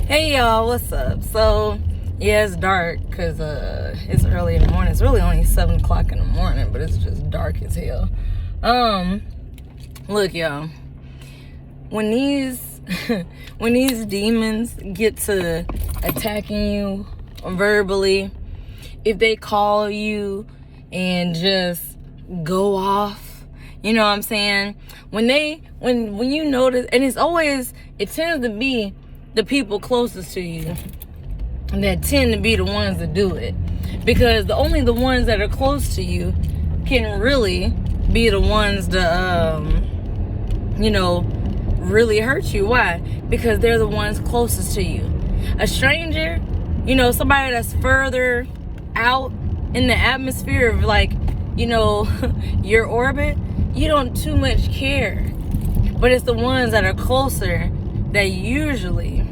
Hey y'all, what's up? So, yeah, it's dark because it's early in the morning. It's really only 7 o'clock in the morning, but it's just dark as hell. Look, y'all, when these when these demons get to attacking you verbally, if they call you and just go off, you know what I'm saying? When you notice, and it tends to be the people closest to you that tend to be the ones that do it, because only the ones that are close to you can really be the ones that really hurt you. Why? Because they're the ones closest to you. A stranger, somebody that's further out in the atmosphere of your orbit, you don't too much care. But it's the ones that are closer that usually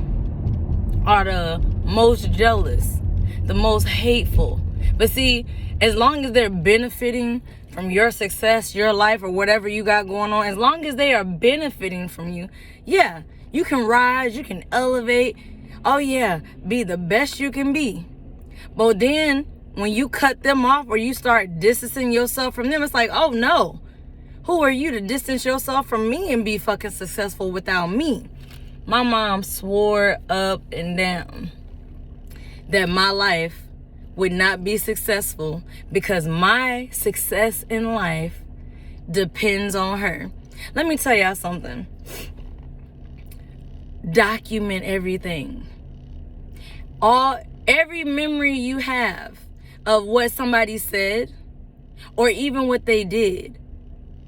are the most jealous, the most hateful. But see, as long as they're benefiting from your success, your life, or whatever you got going on, as long as they are benefiting from you, yeah, you can rise, you can elevate. Oh yeah, be the best you can be. But then when you cut them off or you start distancing yourself from them, it's like, oh no, who are you to distance yourself from me and be fucking successful without me? My mom swore up and down that my life would not be successful because my success in life depends on her. Let me tell y'all something. Document everything. Every memory you have of what somebody said or even what they did,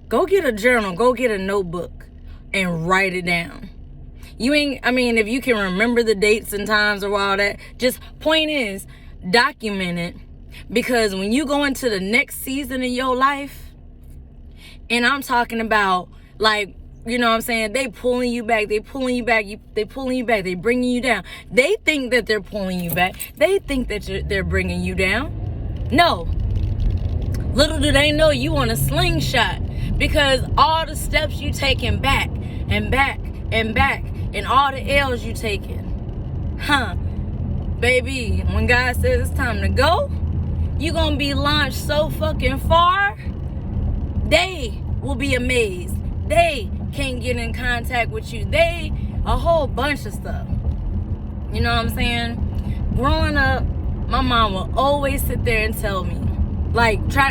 go get a journal, go get a notebook and write it down. If you can remember the dates and times or all that, just point is, document it. Because when you go into the next season of your life, and I'm talking about, they pulling you back, they pulling you back, they bringing you down. They think that they're pulling you back. They think that they're bringing you down. No. Little do they know you on a slingshot, because all the steps you taking back and back and back, and all the L's you taking, baby, when God says it's time to go, you gonna be launched so fucking far, they will be amazed. They can't get in contact with you. A whole bunch of stuff. You know what I'm saying? Growing up, my mom will always sit there and tell me,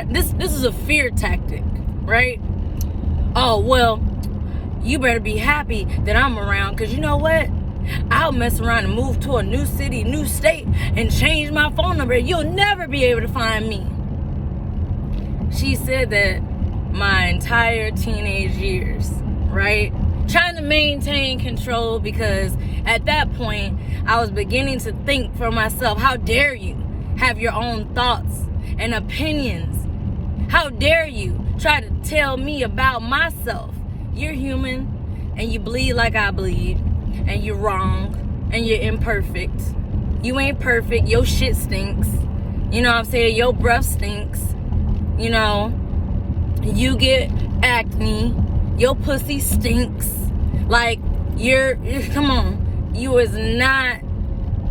this is a fear tactic, right? Oh, well, you better be happy that I'm around, because you know what? I'll mess around and move to a new city, new state, and change my phone number. You'll never be able to find me. She said that my entire teenage years, right? Trying to maintain control, because at that point, I was beginning to think for myself, how dare you have your own thoughts and opinions? How dare you try to tell me about myself? You're human, and you bleed like I bleed, and you're wrong, and you're imperfect. You ain't perfect. Your shit stinks. You know what I'm saying? Your breath stinks. You get acne. Your pussy stinks. Come on. You is not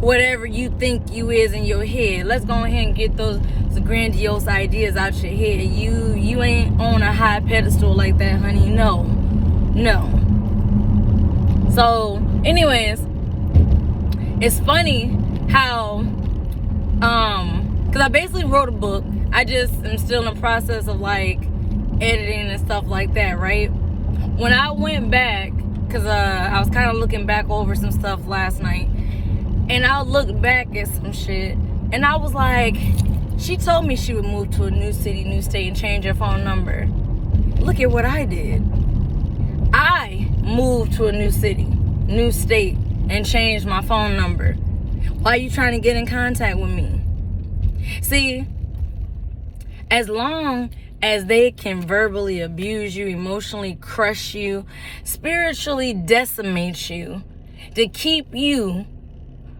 whatever you think you is in your head. Let's go ahead and get those grandiose ideas out your head. You ain't on a high pedestal like that, honey. No. So, anyways, it's funny how, because I basically wrote a book. I just am still in the process of editing and stuff like that, right? When I went back, because I was kind of looking back over some stuff last night, and I looked back at some shit, and I was like, she told me she would move to a new city, new state, and change her phone number. Look at what I did. I moved to a new city, new state, and changed my phone number. Why are you trying to get in contact with me? See, as long as they can verbally abuse you, emotionally crush you, spiritually decimate you, to keep you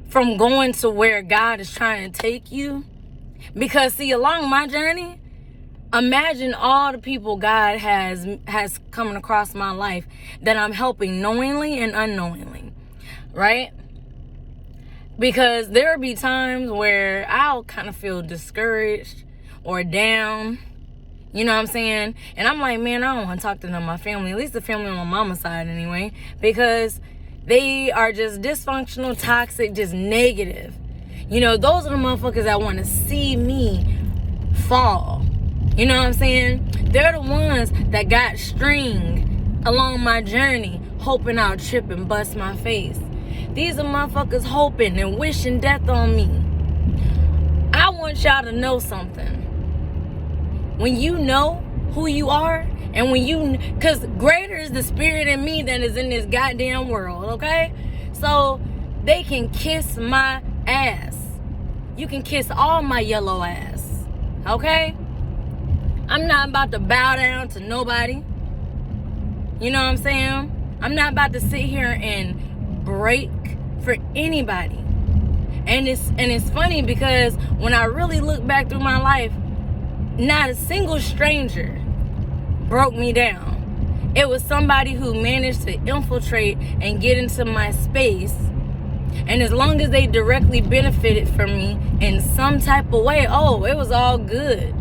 from going to where God is trying to take you. Because see, along my journey, imagine all the people God has coming across my life that I'm helping knowingly and unknowingly, right? Because there'll be times where I'll kind of feel discouraged or down. You know what I'm saying? And I'm like, man, I don't want to talk to none of my family. At least the family on my mama's side anyway. Because they are just dysfunctional, toxic, just negative. You know, those are the motherfuckers that want to see me fall. You know what I'm saying? They're the ones that got string along my journey, hoping I'll trip and bust my face. These are motherfuckers hoping and wishing death on me. I want y'all to know something. When you know who you are, and when you, because greater is the spirit in me than is in this goddamn world, okay? So they can kiss my ass. You can kiss all my yellow ass, okay? I'm not about to bow down to nobody. You know what I'm saying? I'm not about to sit here and break for anybody. And it's funny because when I really look back through my life, not a single stranger broke me down. It was somebody who managed to infiltrate and get into my space. And as long as they directly benefited from me in some type of way, oh, it was all good.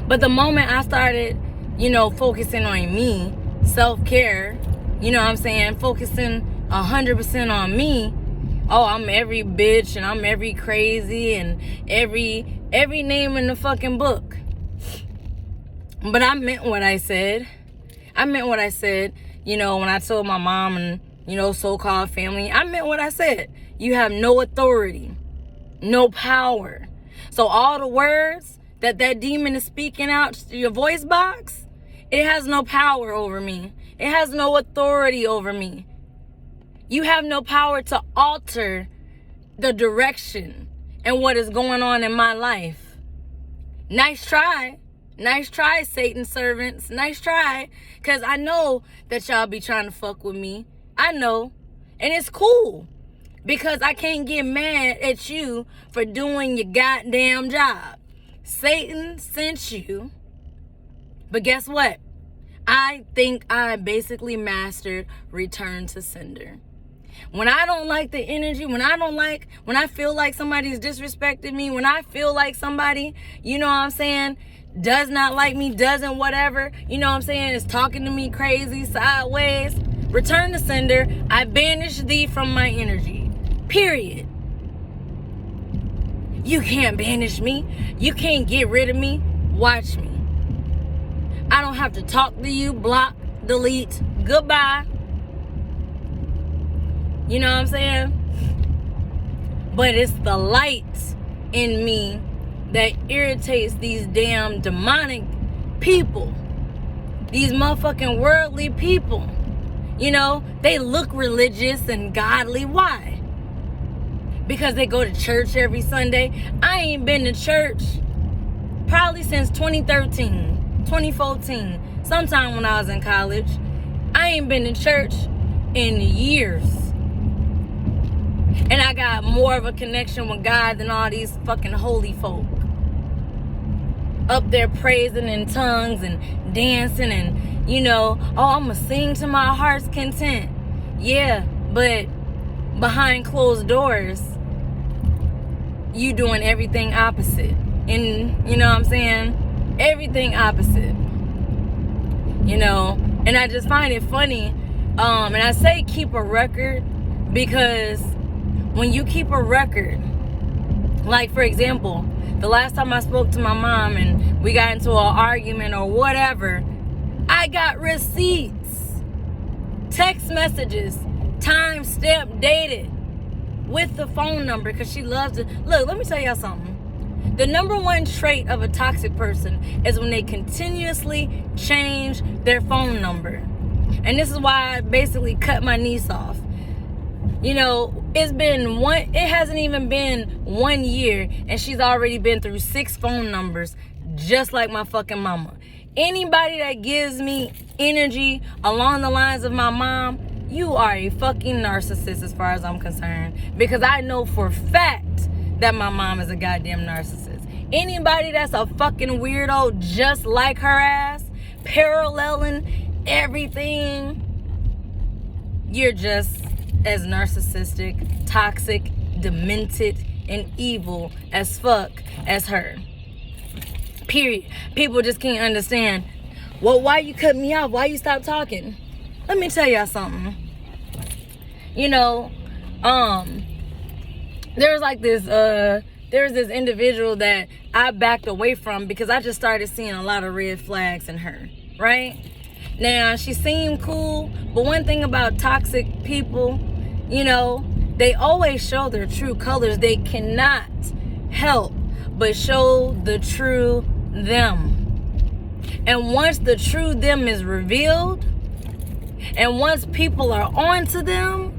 But the moment I started, you know, focusing on me, self-care, you know what I'm saying, focusing 100% on me, oh, I'm every bitch and I'm every crazy and every name in the fucking book. But I meant what I said. I meant what I said, you know, when I told my mom and, you know, so-called family. I meant what I said. You have no authority, no power. So all the words that demon is speaking out to your voice box, it has no power over me. It has no authority over me. You have no power to alter the direction and what is going on in my life. Nice try. Nice try, Satan servants. Nice try. Because I know that y'all be trying to fuck with me. I know. And it's cool. Because I can't get mad at you for doing your goddamn job. Satan sent you. But guess what? I think I basically mastered return to sender. When I don't like the energy, when I feel like somebody's disrespected me, when I feel like somebody, you know what I'm saying, does not like me, doesn't whatever, you know what I'm saying, is talking to me crazy, sideways, return to sender. I banish thee from my energy. Period. You can't banish me. You can't get rid of me. Watch me. I don't have to talk to you, block, delete, goodbye. You know what I'm saying? But it's the light in me that irritates these damn demonic people. These motherfucking worldly people. You know, they look religious and godly. Why? Because they go to church every Sunday. I ain't been to church probably since 2013, 2014, sometime when I was in college. I ain't been to church in years. And I got more of a connection with God than all these fucking holy folk. Up there praising in tongues and dancing and, you know, oh, I'm going to sing to my heart's content. Yeah, but behind closed doors, you doing everything opposite. And, you know what I'm saying? Everything opposite. You know, and I just find it funny. And I say keep a record because when you keep a record, like for example, the last time I spoke to my mom and we got into an argument or whatever, I got receipts, text messages, time-stamped, dated, with the phone number because she loves it. Look, let me tell y'all something. The number one trait of a toxic person is when they continuously change their phone number. And this is why I basically cut my niece off. You know, it hasn't even been 1 year and she's already been through 6 phone numbers just like my fucking mama. Anybody that gives me energy along the lines of my mom, you are a fucking narcissist as far as I'm concerned. Because I know for a fact that my mom is a goddamn narcissist. Anybody that's a fucking weirdo just like her ass, paralleling everything, you're just as narcissistic, toxic, demented, and evil as fuck as her. Period. People just can't understand. Well, why you cut me off? Why you stop talking? Let me tell y'all something. You know, there's this individual that I backed away from because I just started seeing a lot of red flags in her, right? Now, she seemed cool, but one thing about toxic people, you know, they always show their true colors. They cannot help but show the true them. And once the true them is revealed, and once people are on to them,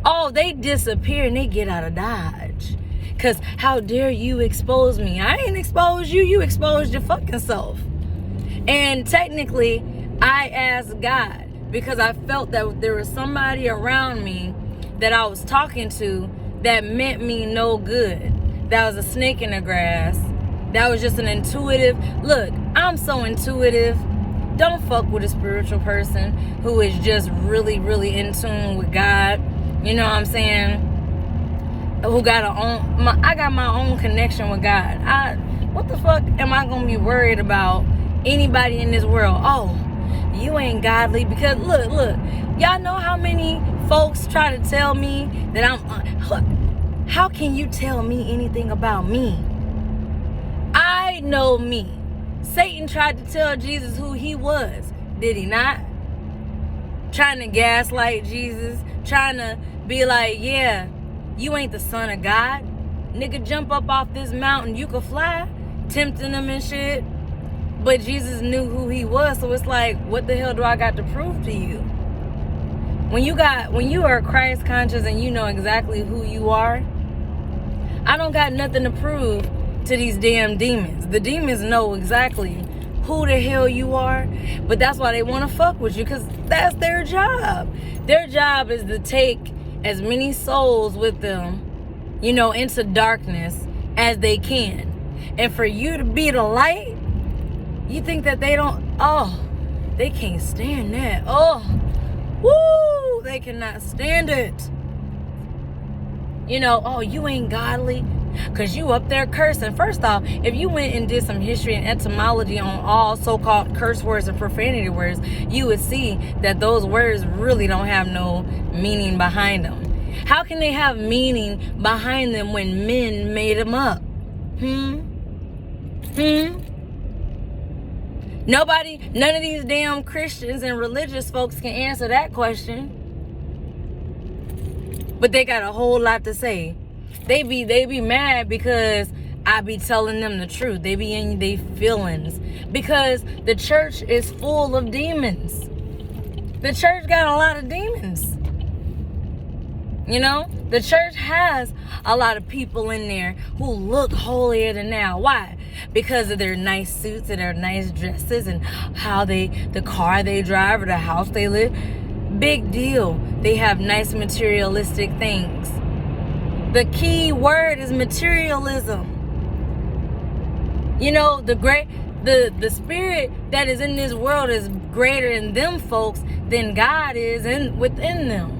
oh, they disappear and they get out of Dodge. Because how dare you expose me? I ain't exposed you. You exposed your fucking self. And technically, I asked God because I felt that there was somebody around me that I was talking to that meant me no good. That was a snake in the grass. That was just an intuitive. Look, I'm so intuitive. Don't fuck with a spiritual person who is just really, really in tune with God. You know what I'm saying? Who got I got my own connection with God. What the fuck am I gonna be worried about anybody in this world? Oh, you ain't godly because look, y'all know how many folks try to tell me that how can you tell me anything about me? I know me. Satan tried to tell Jesus who he was. Did he not? Trying to gaslight Jesus. Trying to be like, yeah, you ain't the son of God. Nigga, jump up off this mountain. You could fly. Tempting him and shit. But Jesus knew who he was. So it's like, what the hell do I got to prove to you? When you are Christ conscious and you know exactly who you are, I don't got nothing to prove to these damn demons. The demons know exactly who the hell you are, but that's why they want to fuck with you, because that's their job. Their job is to take as many souls with them, you know, into darkness as they can. And for you to be the light, you think that they can't stand that. They cannot stand it. You know, oh, you ain't godly because you up there cursing. First off, if you went and did some history and etymology on all so-called curse words and profanity words, you would see that those words really don't have no meaning behind them. How can they have meaning behind them when men made them up? None of these damn Christians and religious folks can answer that question. But they got a whole lot to say. They be mad because I be telling them the truth. They be in their feelings. Because the church is full of demons. The church got a lot of demons. You know? The church has a lot of people in there who look holier than thou. Why? Because of their nice suits and their nice dresses and the car they drive or the house they live. Big deal. They have nice materialistic things. The key word is materialism. You know, the spirit that is in this world is greater in them folks than God is within them.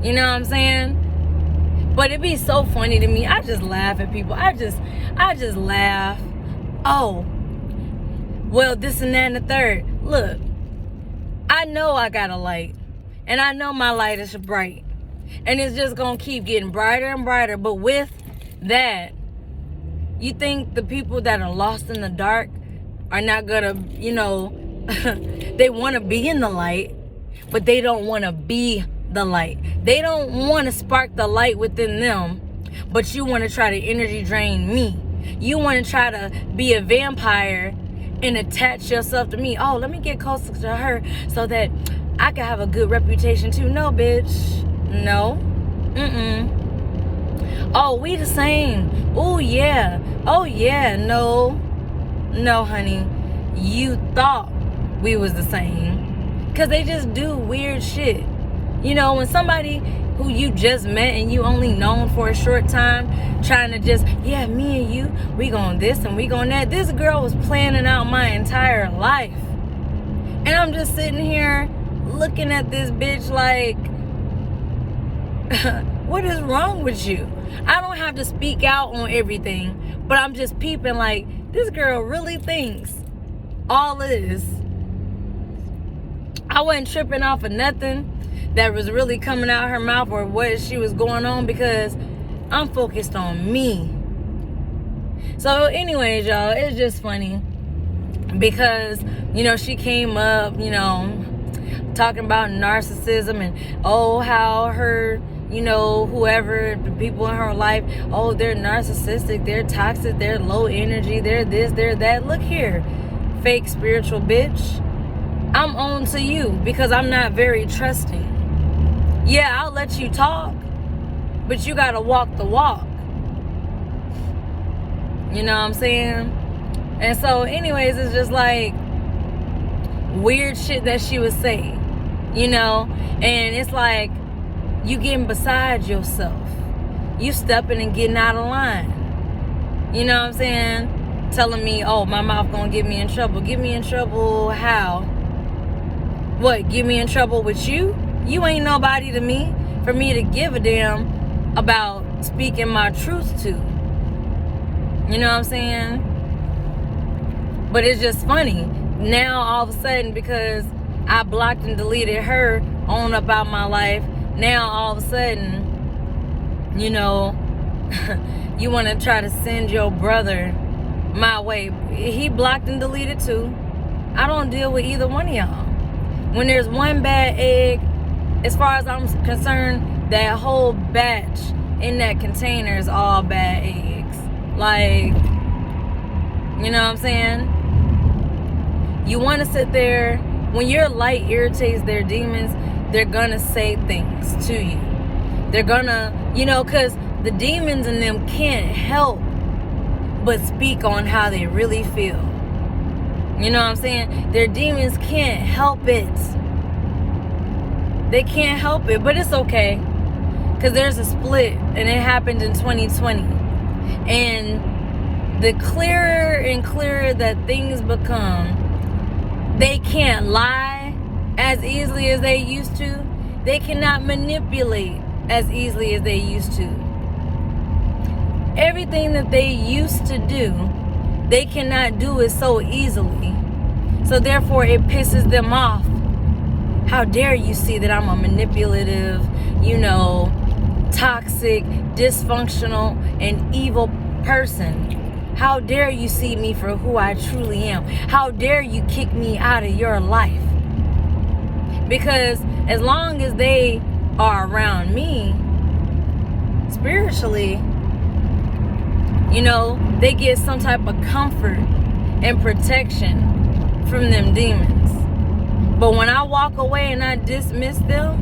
You know what I'm saying? But it'd be so funny to me. I just laugh at people. I just laugh. Oh, well, this and that and the third. Look, I know I got a light. And I know my light is bright. And it's just going to keep getting brighter and brighter. But with that, you think the people that are lost in the dark are not going to, you know, they want to be in the light, but they don't want to be the light. They don't want to spark the light within them, but you want to try to energy drain me. You want to try to be a vampire and attach yourself to me. Oh, let me get closer to her so that I can have a good reputation too. No, bitch. No. Oh, we the same. Oh, yeah. Oh, yeah. No, honey. You thought we was the same. Because they just do weird shit. You know, when somebody who you just met and you only known for a short time, trying to just, yeah, me and you, we gon' this and we gon' that. This girl was planning out my entire life. And I'm just sitting here looking at this bitch like, what is wrong with you? I don't have to speak out on everything, but I'm just peeping like, this girl really thinks all this. I wasn't tripping off of nothing that was really coming out her mouth or what she was going on, because I'm focused on me. So anyways, y'all, it's just funny because, she came up, talking about narcissism and, how her, whoever, the people in her life, they're narcissistic, they're toxic, they're low energy, they're this, they're that. Look here, fake spiritual bitch. I'm on to you because I'm not very trusting. Yeah, I'll let you talk, but you gotta walk the walk. You know what I'm saying? And so anyways, it's just like weird shit that she would say, and it's like you getting beside yourself. You stepping and getting out of line. You know what I'm saying? Telling me, my mouth gonna get me in trouble. Get me in trouble how? What, get me in trouble with you? You ain't nobody to me for me to give a damn about speaking my truth to. You know what I'm saying? But it's just funny. Now all of a sudden, because I blocked and deleted her on up out my life, now all of a sudden, you want to try to send your brother my way. He blocked and deleted too. I don't deal with either one of y'all. When there's one bad egg, as far as I'm concerned, that whole batch in that container is all bad eggs. Like, you know what I'm saying? You want to sit there, when your light irritates their demons, they're gonna say things to you. They're gonna, because the demons in them can't help but speak on how they really feel. You know what I'm saying? Their demons can't help it. They can't help it, but it's okay. Because there's a split, and it happened in 2020. And the clearer and clearer that things become, they can't lie as easily as they used to. They cannot manipulate as easily as they used to. Everything that they used to do, they cannot do it so easily. So therefore, it pisses them off. How dare you see that I'm a manipulative, toxic, dysfunctional, and evil person? How dare you see me for who I truly am? How dare you kick me out of your life? Because as long as they are around me, spiritually, they get some type of comfort and protection from them demons. But when I walk away and I dismiss them,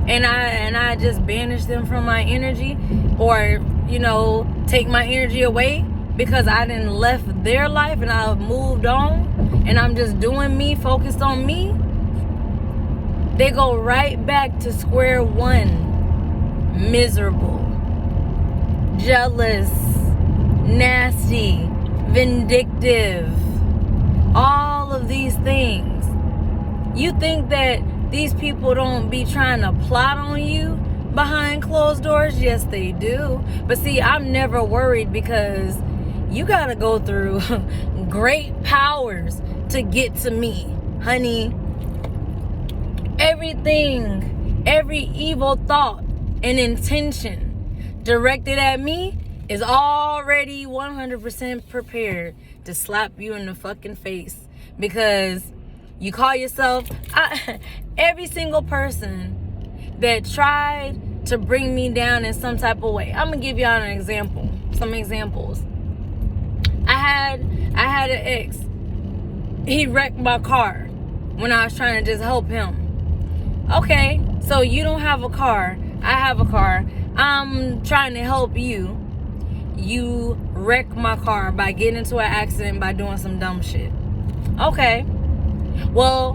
and I just banish them from my energy, or take my energy away because I done left their life and I've moved on and I'm just doing me, focused on me, they go right back to square one. Miserable, jealous, nasty, vindictive, all of these things. You think that these people don't be trying to plot on you behind closed doors? Yes, they do. But see, I'm never worried, because you gotta go through great powers to get to me, honey. Everything, every evil thought and intention directed at me is already 100% prepared to slap you in the fucking face. Because you call yourself, every single person that tried to bring me down in some type of way. I'm gonna give y'all an example, some examples. I had an ex. He wrecked my car when I was trying to just help him. Okay, so you don't have a car, I have a car. I'm trying to help you. You wreck my car by getting into an accident by doing some dumb shit. Okay. Well,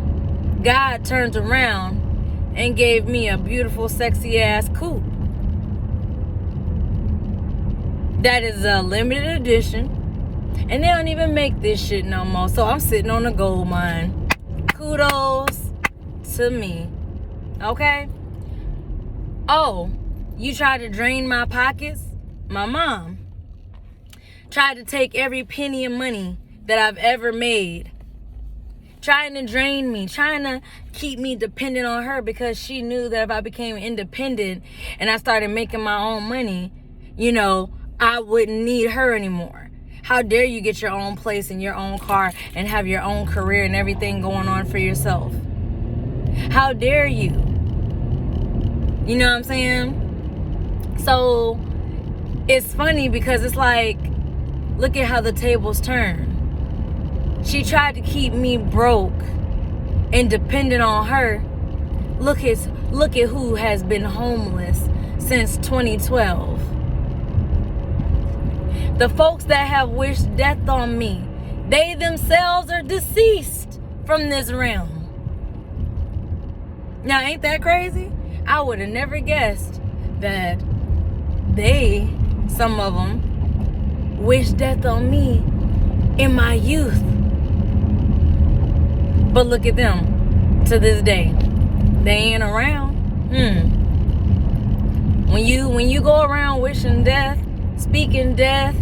God turned around and gave me a beautiful, sexy ass coupe. That is a limited edition. And they don't even make this shit no more. So I'm sitting on a gold mine. Kudos to me. Okay? Oh, you tried to drain my pockets? My mom tried to take every penny of money that I've ever made. Trying to drain me, trying to keep me dependent on her because she knew that if I became independent and I started making my own money, I wouldn't need her anymore. How dare you get your own place and your own car and have your own career and everything going on for yourself? How dare you? You know what I'm saying? So it's funny because it's like, look at how the tables turn. She tried to keep me broke and dependent on her. Look at who has been homeless since 2012. The folks that have wished death on me, they themselves are deceased from this realm. Now, ain't that crazy? I would have never guessed that some of them, wished death on me in my youth. But look at them to this day. They ain't around. When you go around wishing death, speaking death,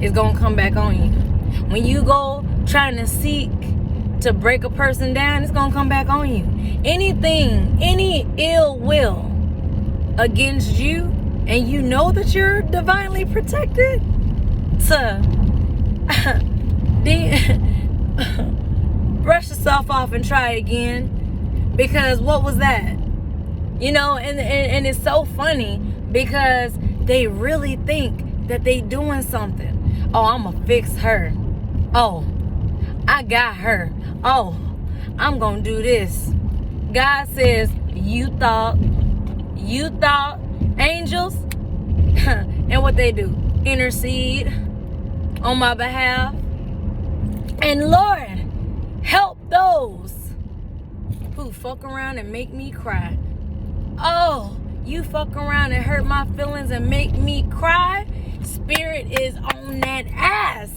it's gonna come back on you. When you go trying to seek to break a person down, it's gonna come back on you. Any ill will against you, and you know that you're divinely protected, brush yourself off and try again. Because what was that? And it's so funny because they really think that they doing something. Oh, I'm gonna fix her. Oh, I got her. Oh, I'm gonna do this. God says, you thought angels, and what they do, intercede on my behalf. And Lord, help those who fuck around and make me cry. Oh, you fuck around and hurt my feelings and make me cry? Spirit is on that ass.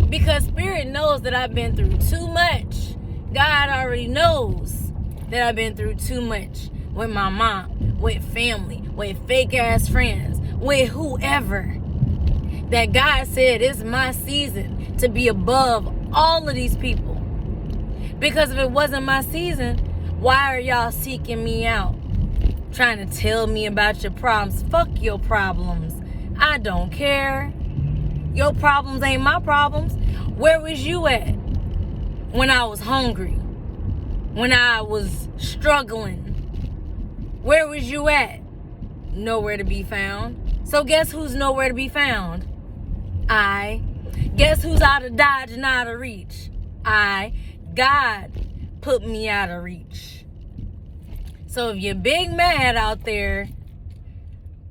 Because Spirit knows that I've been through too much. God already knows that I've been through too much with my mom, with family, with fake ass friends, with whoever. That God said it's my season to be above all of these people. Because if it wasn't my season, why are y'all seeking me out? Trying to tell me about your problems. Fuck your problems. I don't care. Your problems ain't my problems. Where was you at when I was hungry? When I was struggling? Where was you at? Nowhere to be found. So guess who's nowhere to be found? I. Guess who's out of dodge and out of reach? I. God put me out of reach. So if you're big mad out there,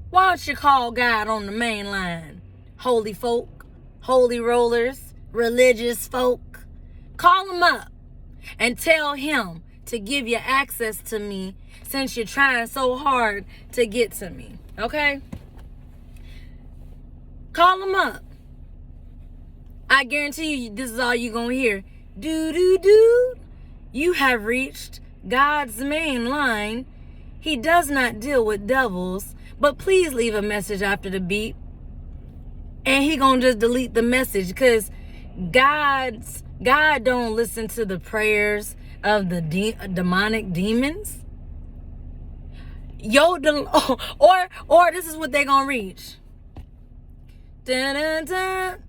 why don't you call God on the main line? Holy folk, holy rollers, religious folk. Call him up and tell him to give you access to me since you're trying so hard to get to me. Okay? Call him up. I guarantee you this is all you're going to hear. Do. You have reached God's main line. He does not deal with devils, but please leave a message after the beep. And he gonna just delete the message because God don't listen to the prayers of the demonic demons. Or this is what they gonna reach. Dun, dun, dun.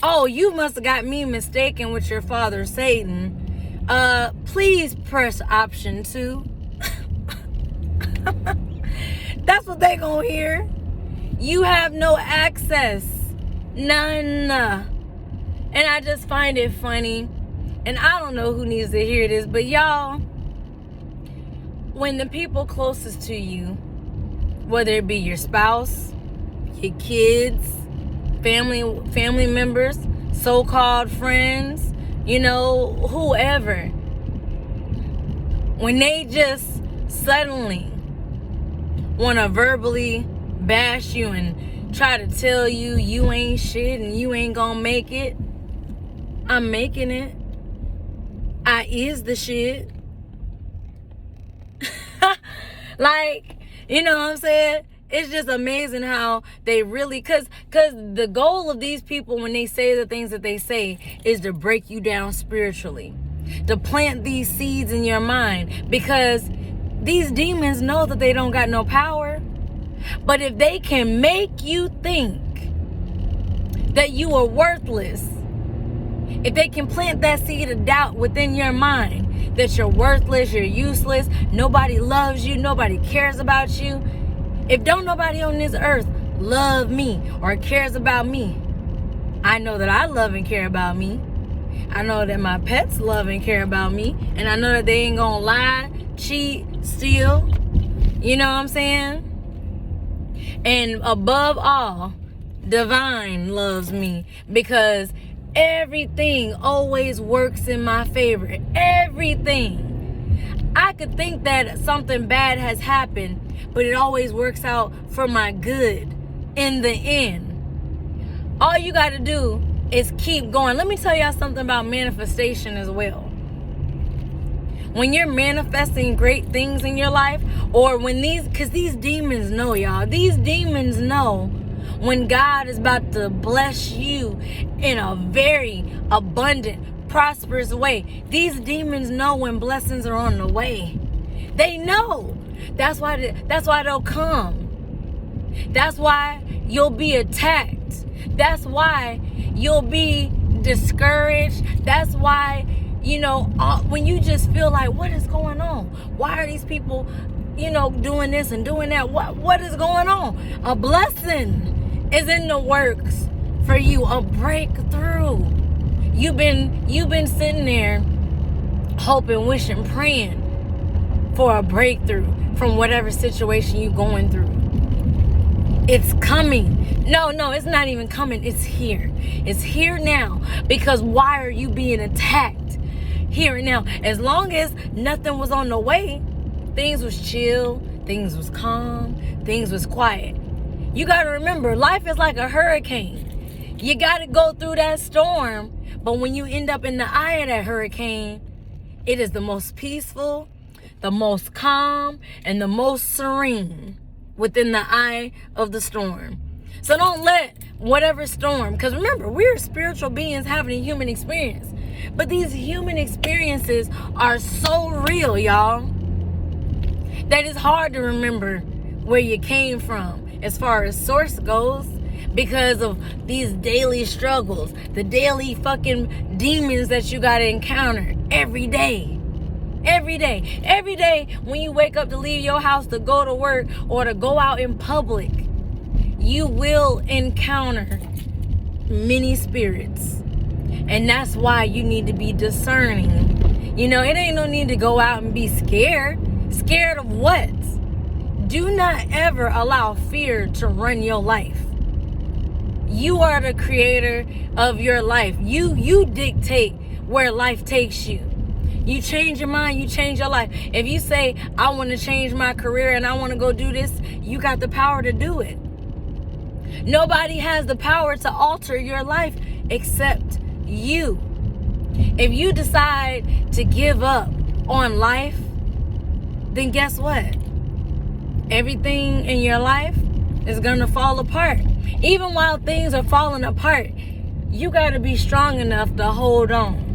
Oh, you must have got me mistaken with your father Satan. Please press option 2. That's what they gonna hear. You have no access. None. And I just find it funny. And I don't know who needs to hear this, but y'all, when the people closest to you, whether it be your spouse, your kids, family members, so-called friends, whoever, when they just suddenly want to verbally bash you and try to tell you you ain't shit and you ain't gonna make it, I'm making it. I is the shit. Like, you know what I'm saying? It's just amazing how they really, cause the goal of these people when they say the things that they say is to break you down spiritually, to plant these seeds in your mind, because these demons know that they don't got no power. But if they can make you think that you are worthless, if they can plant that seed of doubt within your mind that you're worthless, you're useless, nobody loves you, nobody cares about you. If don't nobody on this earth love me or cares about me, I know that I love and care about me. I know that my pets love and care about me. And I know that they ain't gonna lie, cheat, steal. You know what I'm saying? And above all, divine loves me, because everything always works in my favor. Everything. I could think that something bad has happened, but it always works out for my good in the end. All you got to do is keep going. Let me tell y'all something about manifestation as well. When you're manifesting great things in your life, or when because these demons know, y'all. These demons know when God is about to bless you in a very abundant, prosperous way. These demons know when blessings are on the way. They know. That's why they'll come. That's why you'll be attacked. That's why you'll be discouraged. That's why, you know, when you just feel like, what is going on? Why are these people, you know, doing this and doing that? What is going on? A blessing is in the works for you. A breakthrough. You've been sitting there hoping, wishing, praying for a breakthrough from whatever situation you're going through. It's coming. No, it's not even coming. It's here. It's here now. Because why are you being attacked here and now? As long as nothing was on the way, things was chill, things was calm, things was quiet. You got to remember, life is like a hurricane. You got to go through that storm, but when you end up in the eye of that hurricane, it is the most peaceful, the most calm, and the most serene within the eye of the storm. So don't let whatever storm, because remember, we're spiritual beings having a human experience. But these human experiences are so real, y'all, that it's hard to remember where you came from as far as source goes, because of these daily struggles, the daily fucking demons that you gotta encounter every day. Every day when you wake up to leave your house to go to work or to go out in public, you will encounter many spirits. And that's why you need to be discerning. You know, it ain't no need to go out and be scared. Scared of what? Do not ever allow fear to run your life. You are the creator of your life. You dictate where life takes you. You change your mind, you change your life. If you say, I want to change my career and I want to go do this, you got the power to do it. Nobody has the power to alter your life except you. If you decide to give up on life, then guess what? Everything in your life is going to fall apart. Even while things are falling apart, you got to be strong enough to hold on.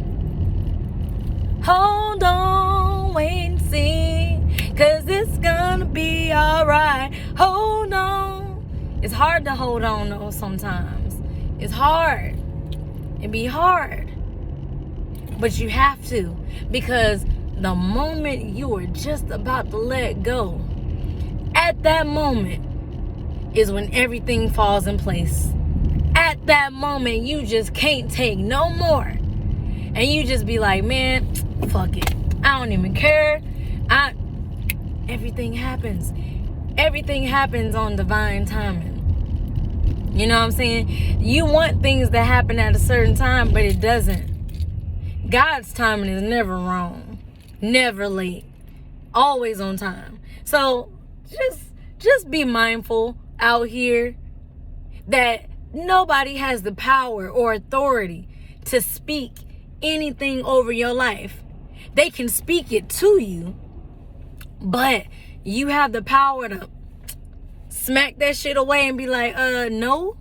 Hold on, wait and see, 'cause it's gonna be alright. Hold on. It's hard to hold on though sometimes. It's hard. It be hard. But you have to, because the moment you are just about to let go, at that moment is when everything falls in place. At that moment, you just can't take no more. And you just be like, man, fuck it. I don't even care. Everything happens. Everything happens on divine timing. You know what I'm saying? You want things to happen at a certain time, but it doesn't. God's timing is never wrong. Never late. Always on time. So just be mindful out here that nobody has the power or authority to speak anything over your life They can speak it to you, but you have the power to smack that shit away and be like, no.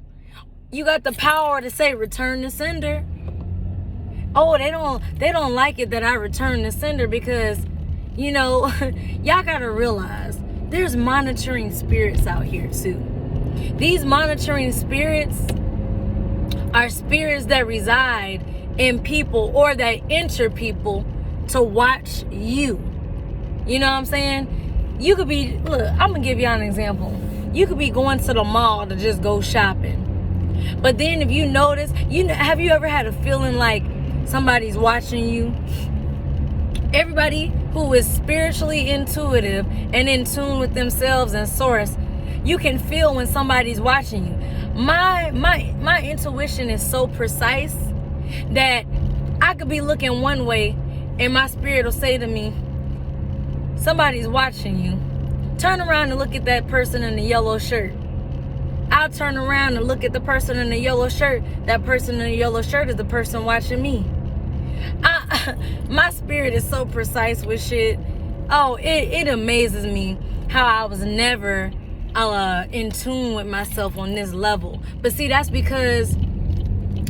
You got the power to say return the sender. Oh, they don't like it that I return the sender because, you know, y'all gotta realize there's monitoring spirits out here too. These monitoring spirits are spirits that reside in people or that enter people to watch you. You know what I'm saying? You could be, look, I'm gonna give y'all an example. You could be going to the mall to just go shopping. But then if you notice, have you ever had a feeling like somebody's watching you? Everybody who is spiritually intuitive and in tune with themselves and source, you can feel when somebody's watching you. My intuition is so precise that I could be looking one way and my spirit will say to me, somebody's watching you. Turn around and look at that person in the yellow shirt. I'll turn around and look at the person in the yellow shirt. That person in the yellow shirt is the person watching me. My spirit is so precise with shit. Oh, it amazes me how I was never in tune with myself on this level. But see, that's because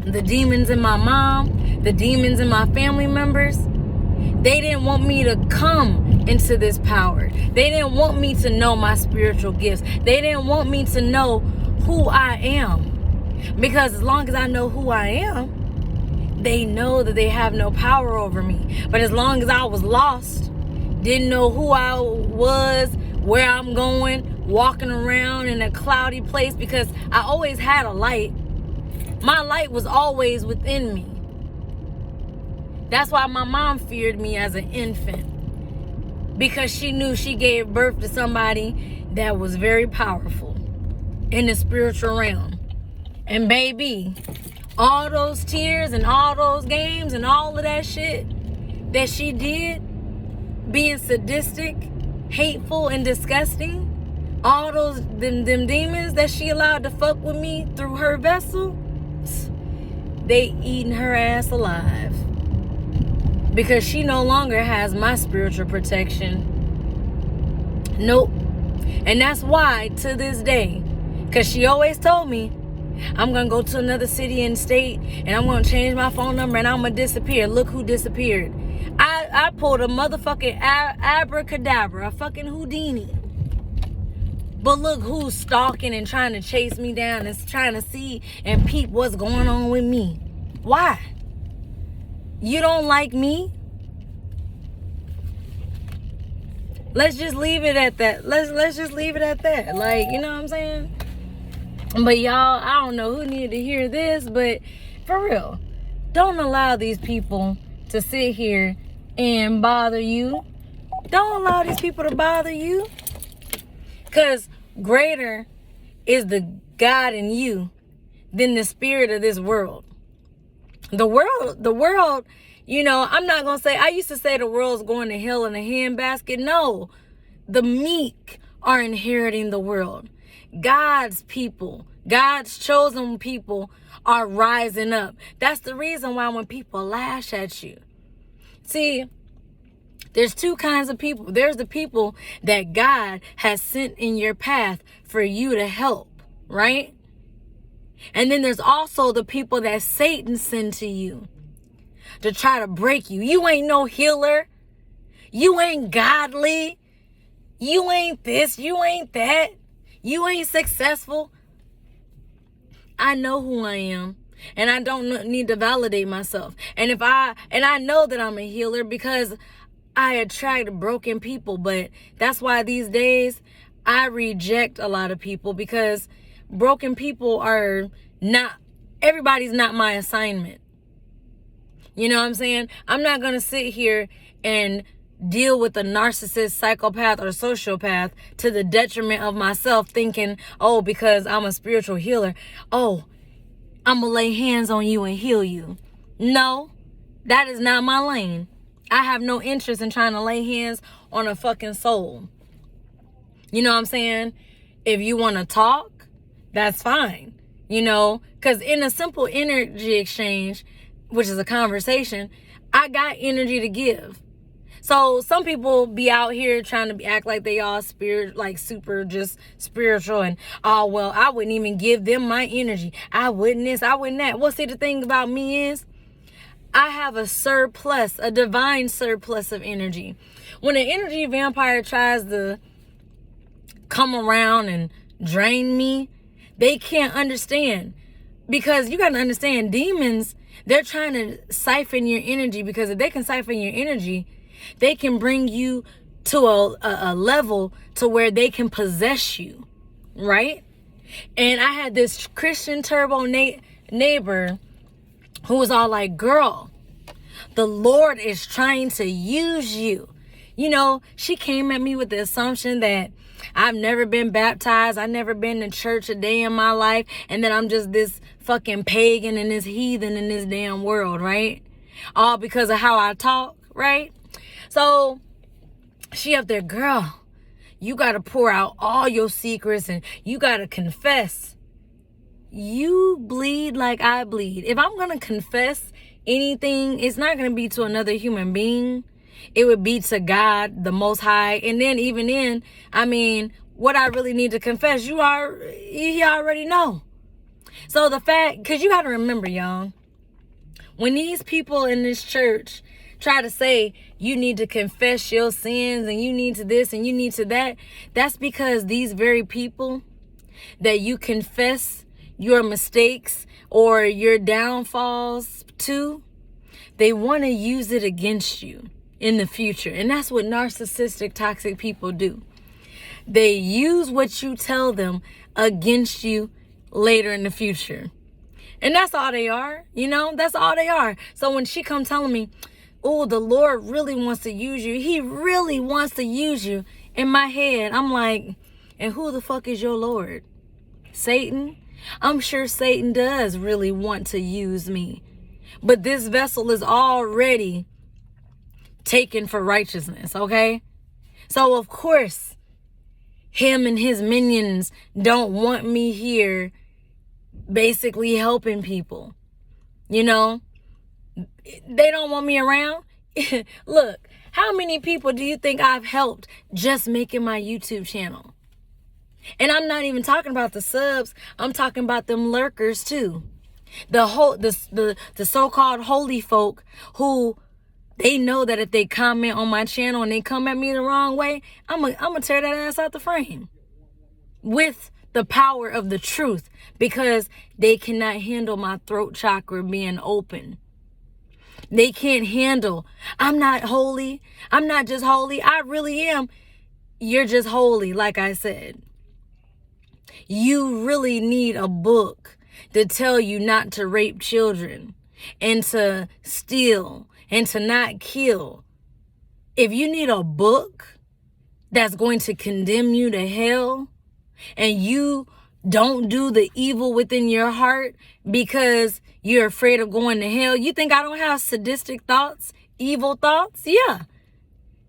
the demons in my mom, the demons in my family members, they didn't want me to come into this power. They didn't want me to know my spiritual gifts. They didn't want me to know who I am. Because as long as I know who I am, they know that they have no power over me. But as long as I was lost, didn't know who I was, where I'm going, walking around in a cloudy place, because I always had a light. My light was always within me. That's why my mom feared me as an infant, because she knew she gave birth to somebody that was very powerful in the spiritual realm. And baby, all those tears and all those games and all of that shit that she did, being sadistic, hateful, and disgusting, all those them demons that she allowed to fuck with me through her vessel, they eating her ass alive. Because she no longer has my spiritual protection. Nope. And that's why to this day, because she always told me, I'm going to go to another city and state and I'm going to change my phone number and I'm going to disappear. Look who disappeared. I pulled a motherfucking abracadabra, a fucking Houdini. But look who's stalking and trying to chase me down and trying to see and peep what's going on with me. Why? You don't like me? Let's just leave it at that. Let's just leave it at that. Like, you know what I'm saying? But y'all, I don't know who needed to hear this, but for real, don't allow these people to sit here and bother you. Don't allow these people to bother you. Because greater is the God in you than the spirit of this world. The world, you know, I'm not going to say, I used to say the world's going to hell in a handbasket. No, the meek are inheriting the world. God's people, God's chosen people are rising up. That's the reason why when people lash at you. See, there's two kinds of people. There's the people that God has sent in your path for you to help, right? And then there's also the people that Satan sent to you to try to break you. You ain't no healer. You ain't godly. You ain't this. You ain't that. You ain't successful. I know who I am. And I don't need to validate myself. And I know that I'm a healer because I attract broken people. But that's why these days I reject a lot of people, because broken people are not, everybody's not my assignment. You know what I'm saying? I'm not going to sit here and deal with a narcissist, psychopath, or sociopath to the detriment of myself, thinking, oh, because I'm a spiritual healer, oh, I'm going to lay hands on you and heal you. No, that is not my lane. I have no interest in trying to lay hands on a fucking soul. You know what I'm saying? If you want to talk, that's fine. You know, because in a simple energy exchange, which is a conversation, I got energy to give. So some people be out here trying to act like they all spirit, like super just spiritual, and oh well, I wouldn't even give them my energy. I wouldn't this, I wouldn't that. Well, see, the thing about me is I have a surplus, a divine surplus of energy. When an energy vampire tries to come around and drain me, they can't understand. Because you got to understand, demons, they're trying to siphon your energy, because if they can siphon your energy, they can bring you to a level to where they can possess you, right? And I had this Christian turbo neighbor who was all like, girl, the Lord is trying to use you. You know, she came at me with the assumption that I've never been baptized. I've never been to church a day in my life. And that I'm just this fucking pagan and this heathen in this damn world, right? All because of how I talk, right? So she up there, girl, you got to pour out all your secrets and you got to confess. You bleed like I bleed. If I'm going to confess anything, it's not going to be to another human being. It would be to God, the Most High. And then even then, I mean, what I really need to confess, He already know. So the fact, because you got to remember, y'all, when these people in this church try to say you need to confess your sins and you need to this and you need to that, that's because these very people that you confess your mistakes or your downfalls to, they want to use it against you in the future. And that's what narcissistic, toxic people do. They use what you tell them against you later in the future. And that's all they are, you know, that's all they are. So when she come telling me, oh, the Lord really wants to use you, He really wants to use you, in my head, I'm like, and who the fuck is your Lord? Satan? I'm sure Satan does really want to use me. But this vessel is already taken for righteousness, okay? So, of course, him and his minions don't want me here basically helping people. You know? They don't want me around. Look, how many people do you think I've helped just making my YouTube channel? And I'm not even talking about the subs. I'm talking about them lurkers too. The so-called holy folk who they know that if they comment on my channel and they come at me the wrong way, I'm gonna tear that ass out the frame with the power of the truth, because they cannot handle my throat chakra being open. They can't handle, I'm not holy. I'm not just holy. I really am. You're just holy, like I said. You really need a book to tell you not to rape children and to steal and to not kill. If you need a book that's going to condemn you to hell, and you don't do the evil within your heart because you're afraid of going to hell, you think I don't have sadistic thoughts, evil thoughts?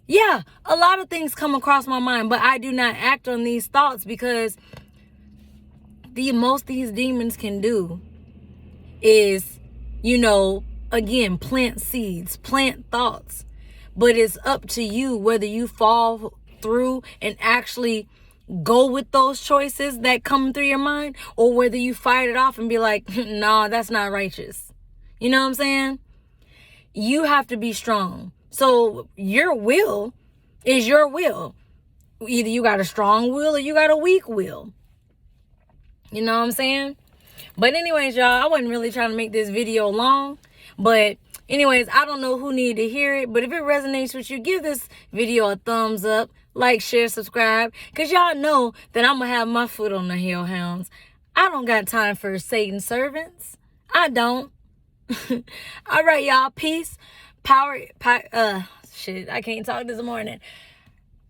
Yeah, a lot of things come across my mind, but I do not act on these thoughts, because the most these demons can do is, you know, again, plant seeds, plant thoughts. But it's up to you whether you fall through and actually go with those choices that come through your mind, or whether you fight it off and be like, no, that's not righteous. You know what I'm saying? You have to be strong. So your will is your will. Either you got a strong will or you got a weak will. You know what I'm saying? But anyways, y'all, I wasn't really trying to make this video long. But anyways, I don't know who needed to hear it. But if it resonates with you, give this video a thumbs up. Like, share, subscribe. Because y'all know that I'm going to have my foot on the hellhounds. I don't got time for Satan servants. I don't. All right, y'all. Peace. Shit, I can't talk this morning.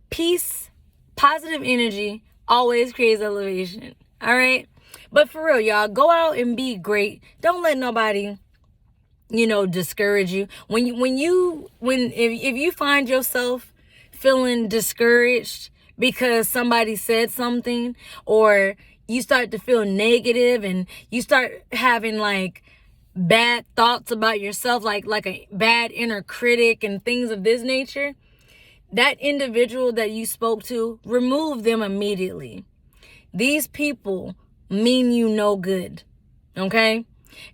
Peace, positive energy always creates elevation. All right? But for real, y'all, go out and be great. Don't let nobody, you know, discourage you. If you find yourself feeling discouraged because somebody said something, or you start to feel negative and you start having like bad thoughts about yourself, like a bad inner critic and things of this nature, that individual that you spoke to, remove them immediately. These people mean you no good, okay?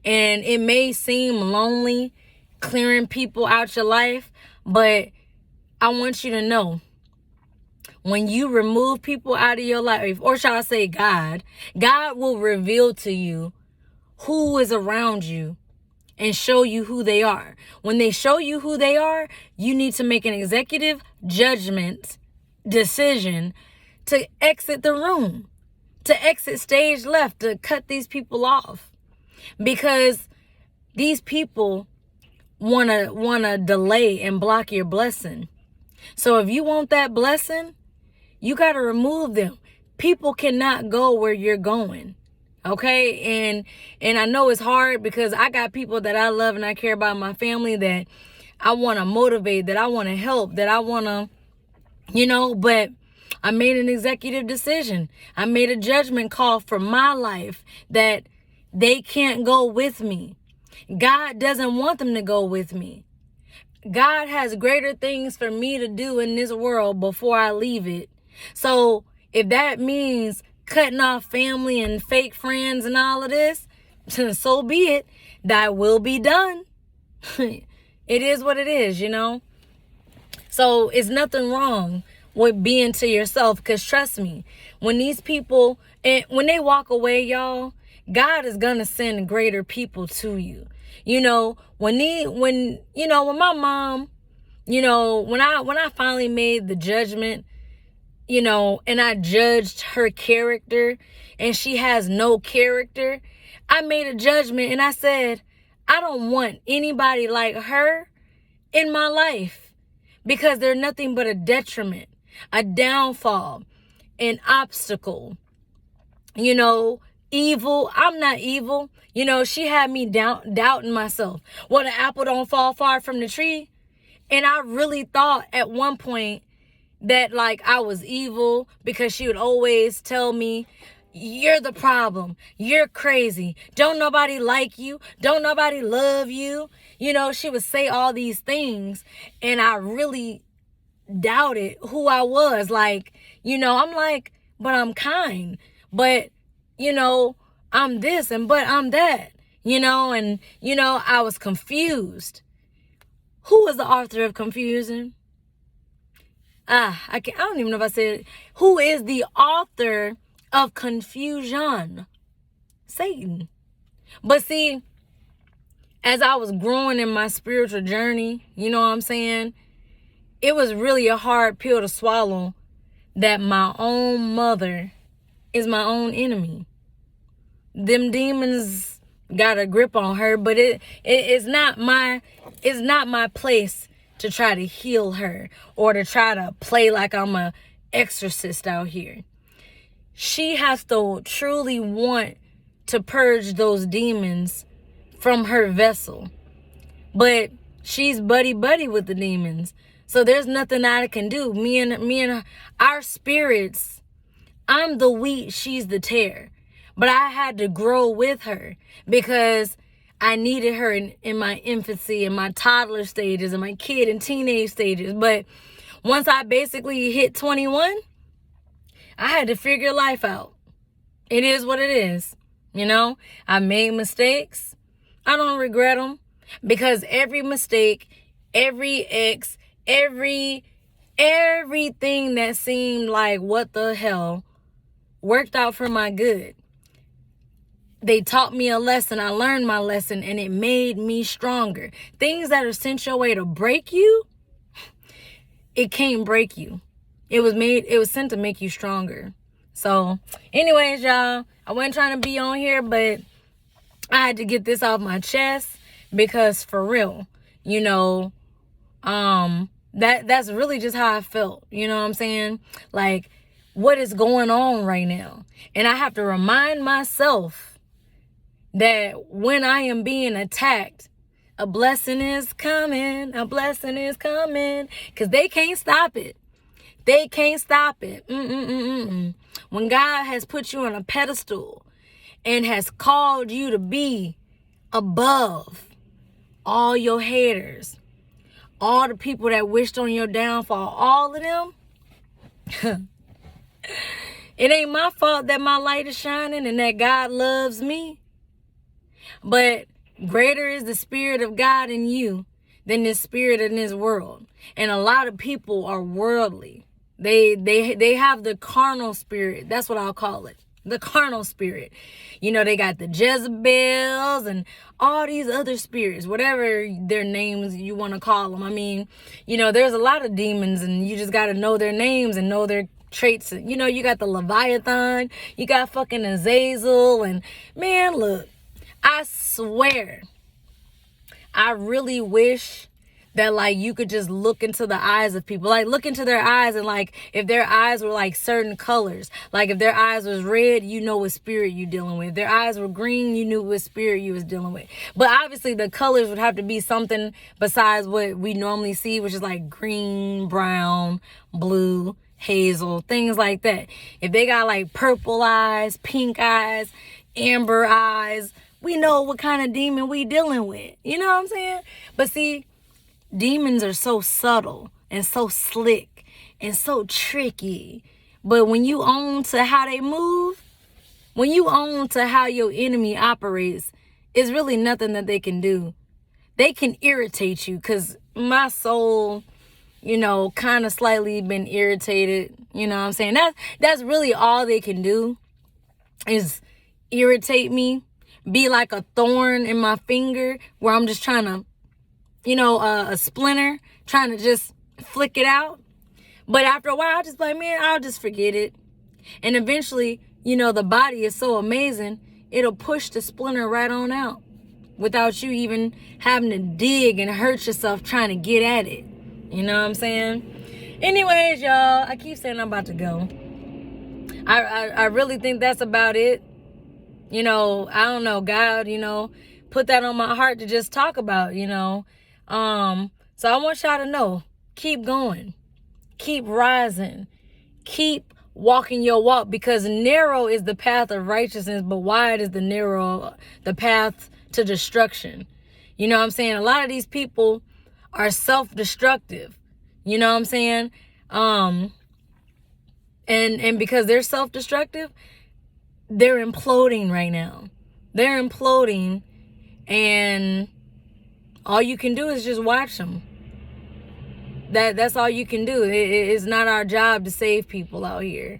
And it may seem lonely clearing people out your life, but I want you to know, when you remove people out of your life, or shall I say God will reveal to you who is around you and show you who they are. When they show you who they are, you need to make an executive judgment decision to exit the room, to exit stage left, to cut these people off. Because these people wanna delay and block your blessing. So if you want that blessing, you got to remove them. People cannot go where you're going. Okay? And I know it's hard because I got people that I love and I care about, my family, that I want to motivate, that I want to help, that I want to, but I made an executive decision. I made a judgment call for my life that they can't go with me. God doesn't want them to go with me. God has greater things for me to do in this world before I leave it. So if that means cutting off family and fake friends and all of this, so be it. That will be done. It is what it is, So it's nothing wrong with being to yourself, because trust me, when these people, and when they walk away, y'all, God is gonna send greater people to you. When my mom, when I finally made the judgment, and I judged her character and she has no character, I made a judgment and I said, I don't want anybody like her in my life, because they're nothing but a detriment, a downfall, an obstacle, evil. I'm not evil. She had me doubting myself. Well, the apple don't fall far from the tree. And I really thought at one point that I was evil, because she would always tell me, you're the problem. You're crazy. Don't nobody like you. Don't nobody love you. She would say all these things. And I really doubted who I was. I'm like, but I'm kind. But, I'm this but I'm that. I was confused. Who was the author of confusion? I don't even know if I said it. Who is the author of confusion? Satan. But see, as I was growing in my spiritual journey, you know what I'm saying? It was really a hard pill to swallow that my own mother is my own enemy. Them demons got a grip on her, but it's not my place to try to heal her or to try to play like I'm a exorcist out here. She has to truly want to purge those demons from her vessel. But she's buddy with the demons. So there's nothing I can do. Me and our spirits, I'm the wheat, she's the tare. But I had to grow with her because I needed her in my infancy, in my toddler stages, in my kid and teenage stages. But once I basically hit 21, I had to figure life out. It is what it is. I made mistakes. I don't regret them, because every mistake, every ex, everything that seemed like what the hell worked out for my good. They taught me a lesson. I learned my lesson, and it made me stronger. Things that are sent your way to break you, it can't break you. It was sent to make you stronger. So anyways, y'all, I wasn't trying to be on here, but I had to get this off my chest, because for real, that's really just how I felt. You know what I'm saying? What is going on right now? And I have to remind myself that when I am being attacked, a blessing is coming. A blessing is coming. Because they can't stop it. They can't stop it. When God has put you on a pedestal and has called you to be above all your haters, all the people that wished on your downfall, all of them, it ain't my fault that my light is shining and that God loves me. But greater is the Spirit of God in you than the spirit in this world. And a lot of people are worldly. They have the carnal spirit. That's what I'll call it. The carnal spirit. You know, they got the Jezebels and all these other spirits, whatever their names you want to call them. I mean, you know, there's a lot of demons and you just got to know their names and know their traits. You know, you got the Leviathan, you got fucking Azazel, and man, look, I swear, I really wish that like you could just look into the eyes of people, like look into their eyes, and like if their eyes were like certain colors, like if their eyes was red, you know what spirit you dealing with. If their eyes were green, you knew what spirit you was dealing with. But obviously the colors would have to be something besides what we normally see, which is like green, brown, blue, hazel, things like that. If they got like purple eyes, pink eyes, amber eyes, we know what kind of demon we dealing with. You know what I'm saying? But see, demons are so subtle and so slick and so tricky. But when you own to how they move, when you own to how your enemy operates, it's really nothing that they can do. They can irritate you, because my soul, you know, kind of slightly been irritated. You know what I'm saying? That's really all they can do, is irritate me, be like a thorn in my finger where I'm just trying to, you know, a splinter, trying to just flick it out. But after a while, I just like, man, I'll just forget it. And eventually, you know, the body is so amazing, it'll push the splinter right on out without you even having to dig and hurt yourself trying to get at it. You know what I'm saying? Anyways, y'all, I keep saying I'm about to go. I really think that's about it. You know, I don't know, God, you know, put that on my heart to just talk about, you know. So I want y'all to know, keep going, keep rising, keep walking your walk, because narrow is the path of righteousness, but wide is the path to destruction. You know what I'm saying? A lot of these people are self-destructive. You know what I'm saying? And because they're self-destructive, they're imploding right now. They're imploding, and all you can do is just watch them. That's all you can do. It's not our job to save people out here,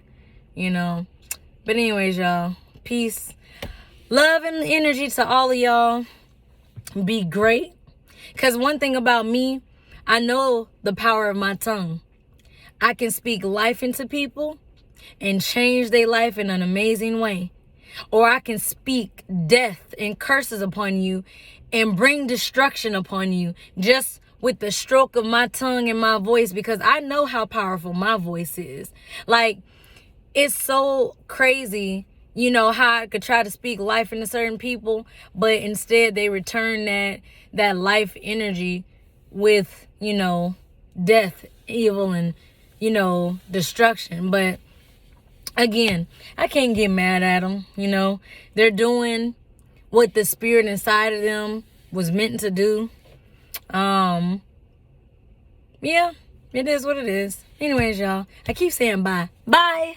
you know. But anyways, y'all, peace, love, and energy to all of y'all. Be great. Because one thing about me, I know the power of my tongue. I can speak life into people and change their life in an amazing way. Or I can speak death and curses upon you and bring destruction upon you just with the stroke of my tongue and my voice, because I know how powerful my voice is. Like, it's so crazy, you know, how I could try to speak life into certain people, but instead they return that life energy with, you know, death, evil, and, you know, destruction. But again, I can't get mad at them. You know, they're doing what the spirit inside of them was meant to do. Yeah, it is what it is. Anyways, y'all, I keep saying bye. Bye.